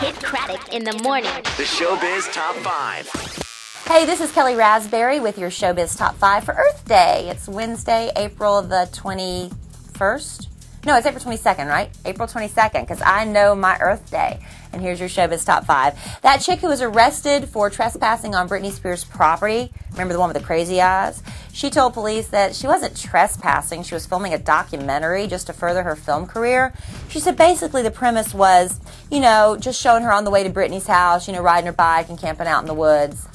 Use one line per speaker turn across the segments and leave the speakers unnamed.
Kidd Kraddick in the morning.
The Showbiz Top 5.
Hey, this is Kellie Rasberry with your Showbiz Top 5 for Earth Day. It's Wednesday, April the 21st. No, it's April 22nd, right? April 22nd, because I know my Earth Day. And here's your Showbiz Top 5. That chick who was arrested for trespassing on Britney Spears' property, remember the one with the crazy eyes? She told police that she wasn't trespassing. She was filming a documentary just to further her film career. She said basically the premise was, just showing her on the way to Britney's house, riding her bike and camping out in the woods.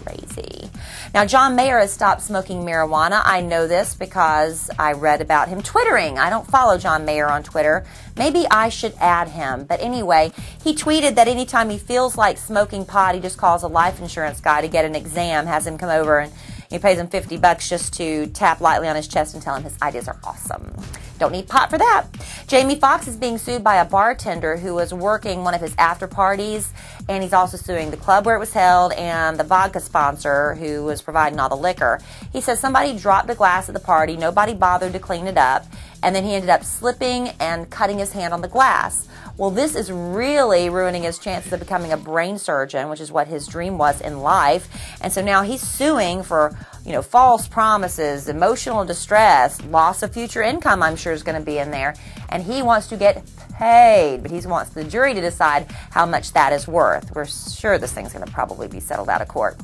Crazy. Now, John Mayer has stopped smoking marijuana. I know this because I read about him twittering. I don't follow John Mayer on Twitter. Maybe I should add him. But anyway, he tweeted that anytime he feels like smoking pot, he just calls a life insurance guy to get an exam, has him come over, and he pays him $50 just to tap lightly on his chest and tell him his ideas are awesome. Don't need pot for that. Jamie Foxx is being sued by a bartender who was working one of his after parties, and he's also suing the club where it was held and the vodka sponsor who was providing all the liquor. He says somebody dropped a glass at the party, nobody bothered to clean it up, and then he ended up slipping and cutting his hand on the glass. Well, this is really ruining his chances of becoming a brain surgeon, which is what his dream was in life. And so now he's suing for, false promises, emotional distress, loss of future income, I'm sure is going to be in there. And he wants to get paid, but he wants the jury to decide how much that is worth. We're sure this thing's going to probably be settled out of court.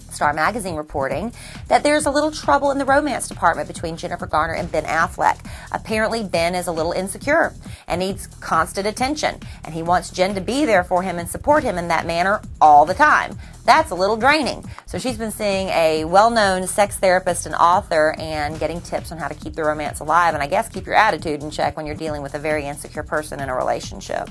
Star Magazine reporting that there's a little trouble in the romance department between Jennifer Garner and Ben Affleck. Apparently, Ben is a little insecure and needs constant attention, and he wants Jen to be there for him and support him in that manner all the time. That's a little draining. So she's been seeing a well-known sex therapist and author and getting tips on how to keep the romance alive, and I guess keep your attitude in check when you're dealing with a very insecure person in a relationship.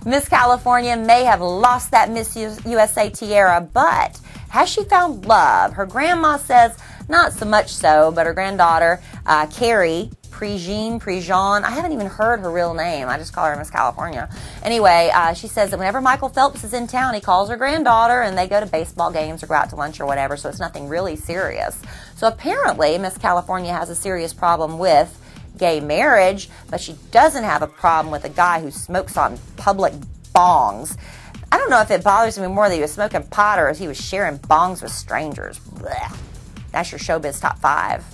Miss California may have lost that Miss USA tiara, but has she found love? Her grandma says not so much so, but her granddaughter, Carrie Prejean, I haven't even heard her real name. I just call her Miss California. Anyway, she says that whenever Michael Phelps is in town, he calls her granddaughter, and they go to baseball games or go out to lunch or whatever, so it's nothing really serious. So apparently, Miss California has a serious problem with gay marriage, but she doesn't have a problem with a guy who smokes on public bongs. I don't know if it bothers me more that he was smoking pot or if he was sharing bongs with strangers. Blech. That's your Showbiz Top 5.